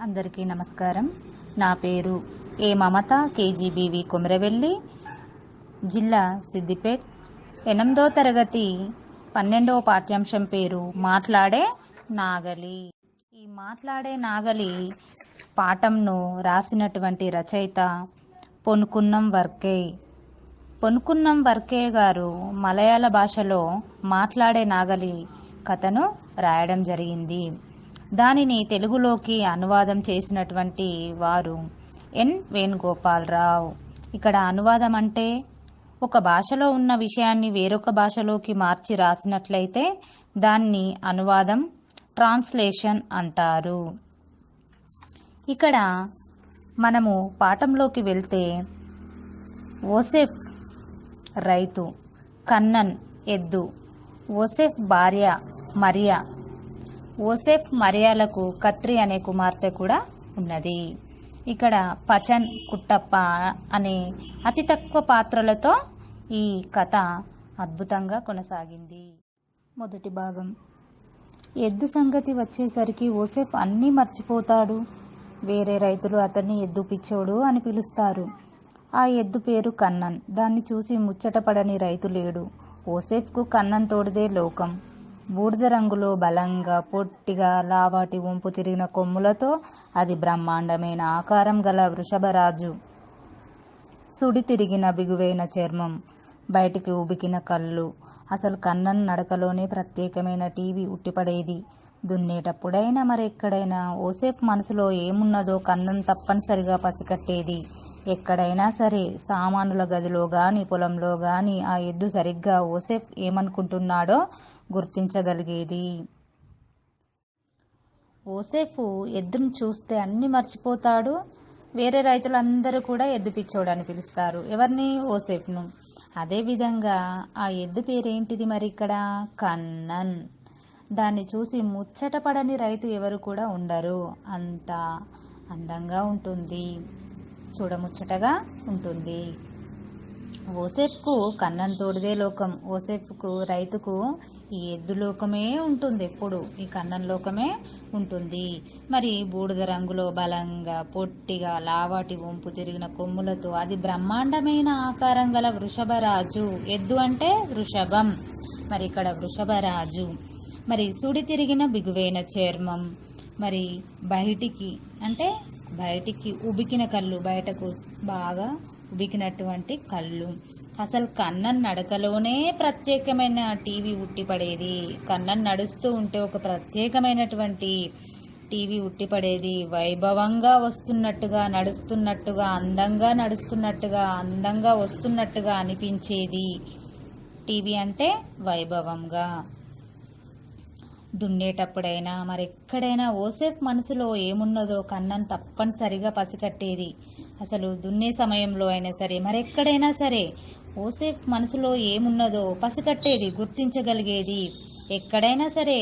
అందరికీ నమస్కారం. నా పేరు ఏ మమత, కేజీబీవి కొమరవెల్లి, జిల్లా సిద్దిపేట్. 8వ తరగతి 12వ పాఠ్యాంశం పేరు మాట్లాడే నాగలి. ఈ మాట్లాడే నాగలి పాఠంను రాసినటువంటి రచయిత పొన్కున్నం వర్కేయ్. పొన్కున్నం వర్కేయ్ గారు మలయాళ భాషలో మాట్లాడే నాగలి కథను రాయడం జరిగింది. దానిని తెలుగులోకి అనువాదం చేసినటువంటి వారు ఎన్ వేణుగోపాలరావు. ఇక్కడ అనువాదం అంటే ఒక భాషలో ఉన్న విషయాన్ని వేరొక భాషలోకి మార్చి రాసినట్లయితే దాన్ని అనువాదం, ట్రాన్స్లేషన్ అంటారు. ఇక్కడ మనము పాఠంలోకి వెళ్తే ఓసెఫ్ రైతు, కన్నన్ ఎద్దు, ఓసెఫ్ భార్య మరియా. ఓసెఫ్ మరియాలకు కత్రి అనే కుమార్తె కూడా ఉన్నది. ఇక్కడ పచన్, కుట్టప్ప అనే అతి తక్కువ పాత్రలతో ఈ కథ అద్భుతంగా కొనసాగింది. మొదటి భాగం. ఎద్దు సంగతి వచ్చేసరికి ఓసెఫ్ అన్నీ మర్చిపోతాడు. వేరే రైతులు అతన్ని ఎద్దు పిచ్చోడు అని పిలుస్తారు. ఆ ఎద్దు పేరు కన్నన్. దాన్ని చూసి ముచ్చటపడని రైతు లేడు. ఓసెఫ్కు కన్నన్ తోడిదే లోకం. బూడిద రంగులో బలంగా, పొట్టిగా, లావాటి వంపు తిరిగిన కొమ్ములతో అది బ్రహ్మాండమైన ఆకారం గల వృషభరాజు. సుడి తిరిగిన బిగువైన చర్మం, బయటికి ఉబికిన కళ్ళు. అసలు కన్నన్ నడకలోనే ప్రత్యేకమైన టీవీ ఉట్టిపడేది. దున్నేటప్పుడైనా మరెక్కడైనా ఓసెఫ్ మనసులో ఏమున్నదో కన్నన్ తప్పనిసరిగా పసికట్టేది. ఎక్కడైనా సరే, సామానుల గదిలో గాని పొలంలో గాని ఆ ఎద్దు సరిగ్గా ఓసెఫ్ ఏమనుకుంటున్నాడో గుర్తించగలిగేది. ఓసెఫ్ ఎద్దును చూస్తే అన్ని మర్చిపోతాడు. వేరే రైతులందరూ కూడా ఎద్దు పిచ్చోడు అని పిలుస్తారు. ఎవరిని? ఓసెఫ్ను. అదేవిధంగా ఆ ఎద్దు పేరేంటిది మరి ఇక్కడ? కన్నన్. దాన్ని చూసి ముచ్చటపడని రైతు ఎవరు కూడా ఉండరు. అంత అందంగా ఉంటుంది, చూడముచ్చటగా ఉంటుంది. ఓసెఫ్కు కన్నన్ తోడిదే లోకం. ఓసెఫ్కు, రైతుకు ఈ ఎద్దు లోకమే ఉంటుంది. ఎప్పుడు ఈ కన్నన్ లోకమే ఉంటుంది. మరి బూడిద రంగులో బలంగా, పొట్టిగా, లావాటి వంపు తిరిగిన కొమ్ములతో అది బ్రహ్మాండమైన ఆకారం గల వృషభరాజు. ఎద్దు అంటే వృషభం, మరి ఇక్కడ వృషభరాజు. మరి సుడి తిరిగిన బిగువైన చర్మం, మరి బయటికి ఉబికిన కళ్ళు, బయటకు బాగా ఉబికినటువంటి కళ్ళు. అసలు కన్నన్ నడకలోనే ప్రత్యేకమైన టీవీ ఉట్టిపడేది. కన్నన్ నడుస్తూ ఉంటే ఒక ప్రత్యేకమైనటువంటి టీవీ ఉట్టిపడేది. వైభవంగా వస్తున్నట్టుగా, నడుస్తున్నట్టుగా, అందంగా నడుస్తున్నట్టుగా, అందంగా వస్తున్నట్టుగా అనిపించేది. టీవీ అంటే వైభవంగా. దున్నేటప్పుడైనా మరెక్కడైనా ఓసెఫ్ మనసులో ఏమున్నదో కన్నన్ తప్పనిసరిగా పసికట్టేది. అసలు దున్నే సమయంలో అయినా సరే, మరెక్కడైనా సరే ఓసెఫ్ మనసులో ఏమున్నదో పసికట్టేది, గుర్తించగలిగేది. ఎక్కడైనా సరే,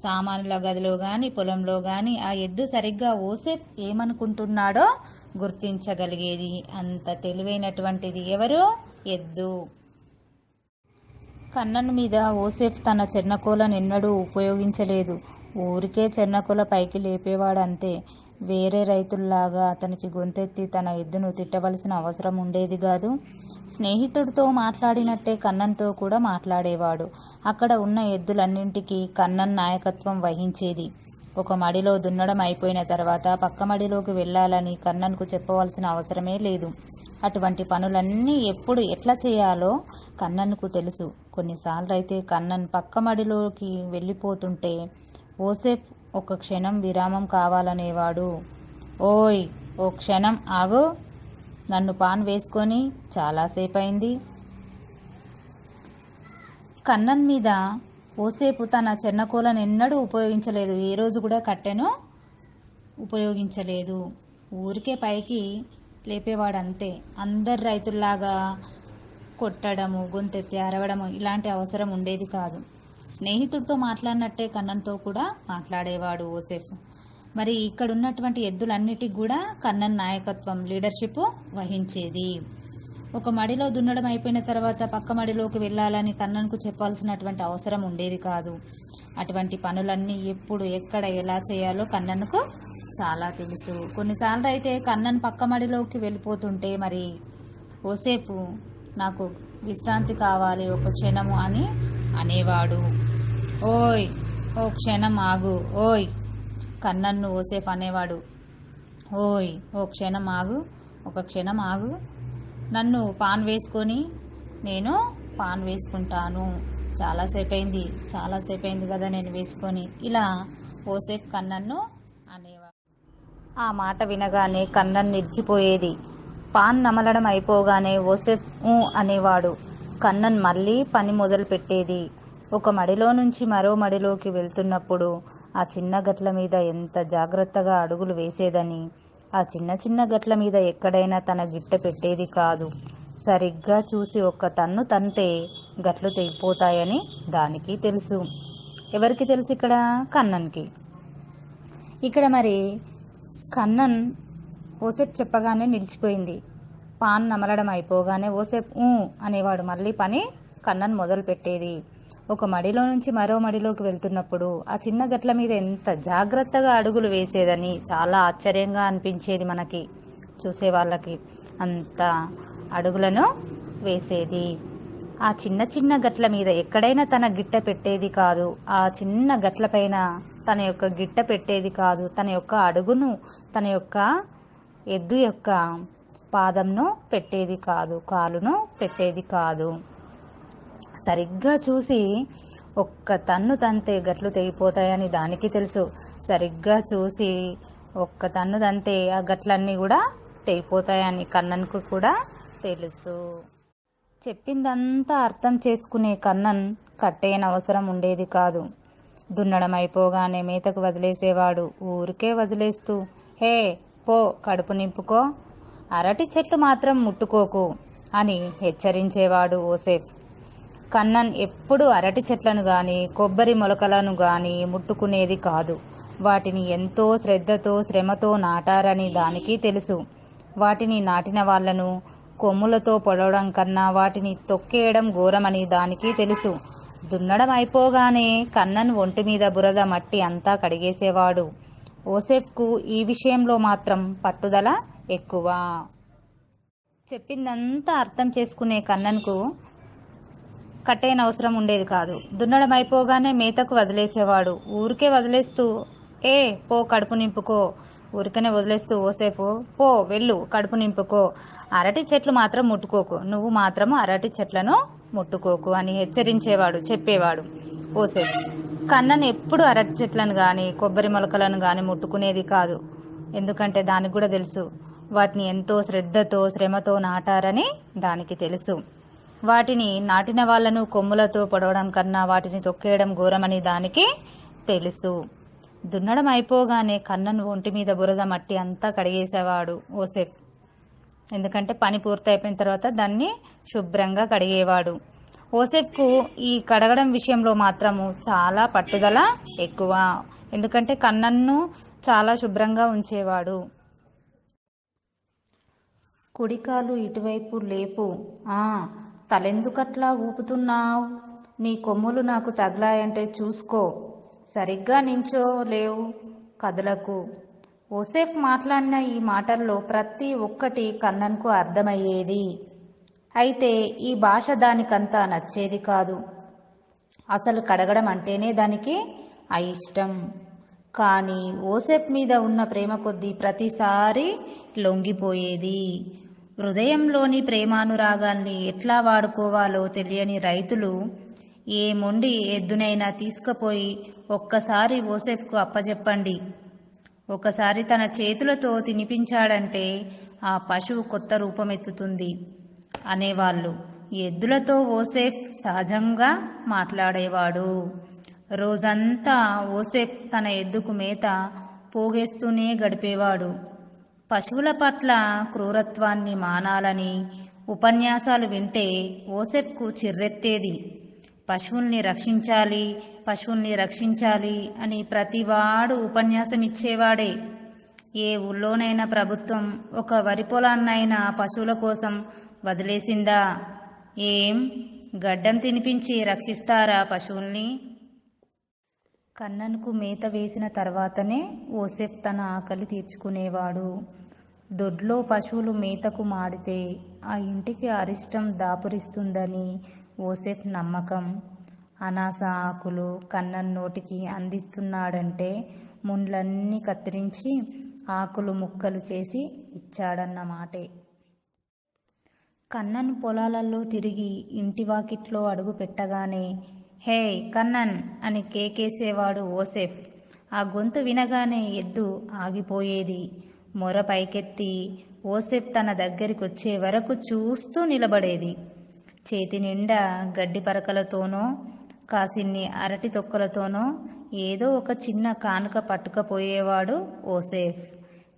సామానుల గదిలో గాని పొలంలో గాని ఆ ఎద్దు సరిగ్గా ఓసెఫ్ ఏమనుకుంటున్నాడో గుర్తించగలిగేది. అంత తెలివైనటువంటిది ఎవరు? ఎద్దు. కన్నన్ మీద ఓసెఫ్ తన చెన్నకోలను ఎన్నడూ ఉపయోగించలేదు. ఊరికే చెన్నకోల పైకి లేపేవాడంతే. వేరే రైతుల్లాగా అతనికి గొంతెత్తి తన ఎద్దును తిట్టవలసిన అవసరం ఉండేది కాదు. స్నేహితుడితో మాట్లాడినట్టే కన్నన్తో కూడా మాట్లాడేవాడు. అక్కడ ఉన్న ఎద్దులన్నింటికీ కన్నన్ నాయకత్వం వహించేది. ఒక మడిలో దున్నడం అయిపోయిన తర్వాత పక్క మడిలోకి వెళ్ళాలని కన్నన్కు చెప్పవలసిన అవసరమే లేదు. అటువంటి పనులన్నీ ఎప్పుడు ఎట్లా చేయాలో కన్నన్కు తెలుసు. కొన్నిసార్లు అయితే కన్నన్ పక్క మడిలోకి వెళ్ళిపోతుంటే ఓసెఫ్ ఒక క్షణం విరామం కావాలనేవాడు. ఓయ్, ఓ క్షణం ఆగు, నన్ను పాన్ వేసుకొని చాలాసేపయింది. కన్నన్ మీద ఓసెఫ్ తన చెన్నకోలను ఎన్నడూ ఉపయోగించలేదు. ఏ రోజు కూడా కట్టెను ఉపయోగించలేదు. ఊరికే పైకి లేపేవాడంతే. అందరు రైతుల్లాగా కొట్టడము, గొంతెత్తి అరవడము ఇలాంటి అవసరం ఉండేది కాదు. స్నేహితుడితో మాట్లాడినట్టే కన్నన్తో కూడా మాట్లాడేవాడు ఓసెఫ్. మరి ఇక్కడ ఉన్నటువంటి ఎద్దులన్నిటికి కూడా కన్నన్ నాయకత్వం, లీడర్షిప్ వహించేది. ఒక మడిలో దున్నడం అయిపోయిన తర్వాత పక్క మడిలోకి వెళ్ళాలని కన్నన్కు చెప్పాల్సినటువంటి అవసరం ఉండేది కాదు. అటువంటి పనులన్నీ ఎప్పుడు, ఎక్కడ, ఎలా చేయాలో కన్నన్కు చాలా తెలుసు. కొన్నిసార్లు అయితే కన్నన్ పక్క మడిలోకి వెళ్ళిపోతుంటే మరి ఓసేపు నాకు విశ్రాంతి కావాలి ఒక క్షణము అని అనేవాడు. ఓయ్, ఓ క్షణం ఆగు. ఓయ్, కన్నన్ను ఓసేపు అనేవాడు. ఓయ్, ఓ క్షణం ఆగు, ఒక క్షణం ఆగు. నన్ను పాన్ వేసుకొని నేను పాన్ వేసుకుంటాను. చాలాసేపు అయింది కదా నేను వేసుకొని. ఇలా ఓసేపు కన్నన్ను అనేవాడు. ఆ మాట వినగానే కన్నన్ నిలిచిపోయేది. పాన్ నమలడం అయిపోగానే ఓసేపు ఊ అనేవాడు. కన్నన్ మళ్ళీ పని మొదలు పెట్టేది. ఒక మడిలో నుంచి మరో మడిలోకి వెళ్తున్నప్పుడు ఆ చిన్న గట్ల మీద ఎంత జాగ్రత్తగా అడుగులు వేసేదని, ఆ చిన్న చిన్న గట్ల మీద ఎక్కడైనా తన గిట్టె పెట్టేది కాదు. సరిగ్గా చూసి ఒక్క తన్ను తంతే గట్లు తెగిపోతాయని దానికి తెలుసు. ఎవరికి తెలుసు? ఇక్కడ కన్నన్కి. ఇక్కడ మరి కన్నన్ ఓసేపు చెప్పగానే నిలిచిపోయింది. పాన్ నమలడం అయిపోగానే ఓసేపు ఊ అనేవాడు. మళ్ళీ పని కన్నన్ మొదలు పెట్టేది. ఒక మడిలో నుంచి మరో మడిలోకి వెళ్తున్నప్పుడు ఆ చిన్న గట్ల మీద ఎంత జాగ్రత్తగా అడుగులు వేసేదని చాలా ఆశ్చర్యంగా అనిపించేది మనకి, చూసే వాళ్ళకి. అంత అడుగులను వేసేది. ఆ చిన్న చిన్న గట్ల మీద ఎక్కడైనా తన గిట్ట పెట్టేది కాదు. ఆ చిన్న గట్లపైన తన యొక్క గిట్ట పెట్టేది కాదు. తన యొక్క అడుగును, తన యొక్క ఎద్దు యొక్క పాదంను పెట్టేది కాదు, కాలును పెట్టేది కాదు. సరిగ్గా చూసి ఒక్క తన్ను తంతే గట్లు తెగిపోతాయని దానికి తెలుసు. సరిగ్గా చూసి ఒక్క తన్ను తంతే ఆ గట్లన్నీ కూడా తెగిపోతాయని కన్నన్కు కూడా తెలుసు. చెప్పిందంతా అర్థం చేసుకునే కన్నన్ కట్టేయనవసరం ఉండేది కాదు. దున్నడం అయిపోగానే మేతకు వదిలేసేవాడు. ఊరికే వదిలేస్తూ, హే పో కడుపు నింపుకో, అరటి చెట్లు మాత్రం ముట్టుకోకు అని హెచ్చరించేవాడు ఓసేపు. కన్నన్ ఎప్పుడు అరటి చెట్లను గాని కొబ్బరి మొలకలను గాని ముట్టుకునేది కాదు. వాటిని ఎంతో శ్రద్ధతో శ్రమతో నాటారని దానికి తెలుసు. వాటిని నాటిన వాళ్లను కొమ్ములతో పొడవడం కన్నా వాటిని తొక్కేయడం ఘోరమని దానికి తెలుసు. దున్నడం అయిపోగానే కన్నన్ ఒంటి మీద బురద మట్టి అంతా కడిగేసేవాడు. ఓసేపుకు ఈ విషయంలో మాత్రం పట్టుదల ఎక్కువ. చెప్పిందంతా అర్థం చేసుకునే కన్నన్కు కట్టేయనవసరం ఉండేది కాదు. దున్నడం అయిపోగానే మేతకు వదిలేసేవాడు. ఊరికే వదిలేస్తూ, ఏ పో కడుపు నింపుకో, ఊరికనే వదిలేస్తూ ఓసేపు పో వెళ్ళు కడుపు నింపుకో, అరటి చెట్లు మాత్రం ముట్టుకోకు, నువ్వు మాత్రము అరటి చెట్లను ముట్టుకోకు అని హెచ్చరించేవాడు, చెప్పేవాడు ఓసేపు. కన్నన్ ఎప్పుడు అరటి చెట్లను కానీ కొబ్బరి మొలకలను కానీ ముట్టుకునేది కాదు. ఎందుకంటే దానికి కూడా తెలుసు వాటిని ఎంతో శ్రద్ధతో శ్రమతో నాటారని దానికి తెలుసు. వాటిని నాటిన వాళ్లను కొమ్ములతో పొడవడం కన్నా వాటిని తొక్కేయడం ఘోరమని దానికి తెలుసు. దున్నడం అయిపోగానే కన్నన్ ఒంటి మీద బురద మట్టి అంతా కడిగేసేవాడు ఓసేపు. ఎందుకంటే పని పూర్తి అయిపోయిన తర్వాత దాన్ని శుభ్రంగా కడిగేవాడు. ఓసేపుకు ఈ కడగడం విషయంలో మాత్రము చాలా పట్టుదల ఎక్కువ. ఎందుకంటే కన్నన్ను చాలా శుభ్రంగా ఉంచేవాడు. కుడికాలు ఇటువైపు లేపు. తలెందుకట్లా ఊపుతున్నావు? నీ కొమ్ములు నాకు తగిలాయంటే చూసుకో. సరిగ్గా నించో, లేవు, కదలకు. ఓసేపు మాట్లాడిన ఈ మాటల్లో ప్రతి ఒక్కటి కన్నన్కు అర్థమయ్యేది. అయితే ఈ భాష దానికంతా నచ్చేది కాదు. అసలు కడగడం అంటేనే దానికి అయిష్టం. కానీ ఓసేపు మీద ఉన్న ప్రేమ కొద్దీ ప్రతిసారి లొంగిపోయేది. హృదయంలోని ప్రేమానురాగాల్ని ఎట్లా వాడుకోవాలో తెలియని రైతులు ఏ మొండి ఎద్దునైనా తీసుకుపోయి ఒక్కసారి ఓసేపుకు అప్పజెప్పండి, ఒకసారి తన చేతులతో తినిపించాడంటే ఆ పశువు కొత్త రూపమెత్తుతుంది అనేవాళ్ళు. ఎద్దులతో ఓసేపు సహజంగా మాట్లాడేవాడు. రోజంతా ఓసేపు తన ఎద్దుకు మేత పోగేస్తూనే గడిపేవాడు. పశువుల పట్ల క్రూరత్వాన్ని మానాలని ఉపన్యాసాలు వింటే ఓసేపుకు చిర్రెత్తేది. పశువుల్ని రక్షించాలి, పశువుల్ని రక్షించాలి అని ప్రతివాడు ఉపన్యాసం ఇచ్చేవాడే. ఏ ఊళ్ళోనైనా ప్రభుత్వం ఒక వరి పొలాన్నైనా పశువుల కోసం వదిలేసిందా? ఏం గడ్డం తినిపించి రక్షిస్తారా పశువుల్ని? కన్నన్కు మేత వేసిన తర్వాతనే ఓసేఫ్ తన ఆకలి తీర్చుకునేవాడు. దొడ్లో పశువులు మేతకు మాడితే ఆ ఇంటికి అరిష్టం దాపురిస్తుందని ఓసేఫ్ నమ్మకం. అనాస ఆకులు కన్నన్ నోటికి అందిస్తున్నాడంటే ముండ్లన్నీ కత్తిరించి ఆకులు ముక్కలు చేసి ఇచ్చాడన్నమాటే. కన్నన్ పొలాలలో తిరిగి ఇంటి వాకిట్లో అడుగు పెట్టగానే హే కన్నన్ అని కేకేసేవాడు ఓసేఫ్. ఆ గొంతు వినగానే ఎద్దు ఆగిపోయేది. మొర పైకెత్తి ఓసేఫ్ తన దగ్గరికొచ్చే వరకు చూస్తూ నిలబడేది. చేతి నిండా గడ్డి పరకలతోనో కాసిన్ని అరటి తొక్కలతోనో ఏదో ఒక చిన్న కానుక పట్టుకపోయేవాడు ఓసేఫ్.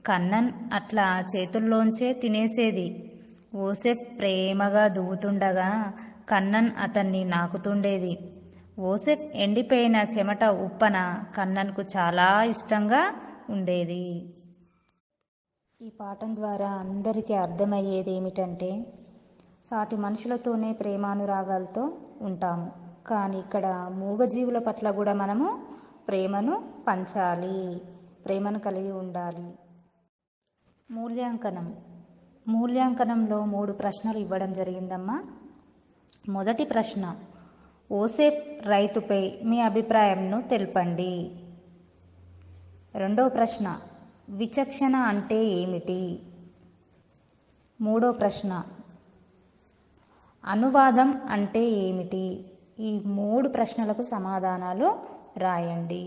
కన్నన్ అట్లా చేతుల్లోంచే తినేసేది. ఓసేఫ్ ప్రేమగా దువ్వుతుండగా కన్నన్ అతన్ని నాకుతుండేది. ఓసేఫ్ ఎండిపోయిన చెమట ఉప్పన కన్నన్కు చాలా ఇష్టంగా ఉండేది. ఈ పాఠం ద్వారా అందరికీ అర్థమయ్యేదేమిటంటే సాటి మనుషులతోనే ప్రేమానురాగాలతో ఉంటాము, కానీ ఇక్కడ మూగజీవుల పట్ల కూడా మనము ప్రేమను పంచాలి, ప్రేమను కలిగి ఉండాలి. మూల్యాంకనంలో 3 ప్రశ్నలు ఇవ్వడం జరిగిందమ్మా. మొదటి ప్రశ్న, ఓసేఫ్ రైతుపై మీ అభిప్రాయంను తెలపండి. రెండవ ప్రశ్న, విచక్షణ అంటే ఏమిటి? మూడో ప్రశ్న, అనువాదం అంటే ఏమిటి? ఈ 3 ప్రశ్నలకు సమాధానాలు రాయండి.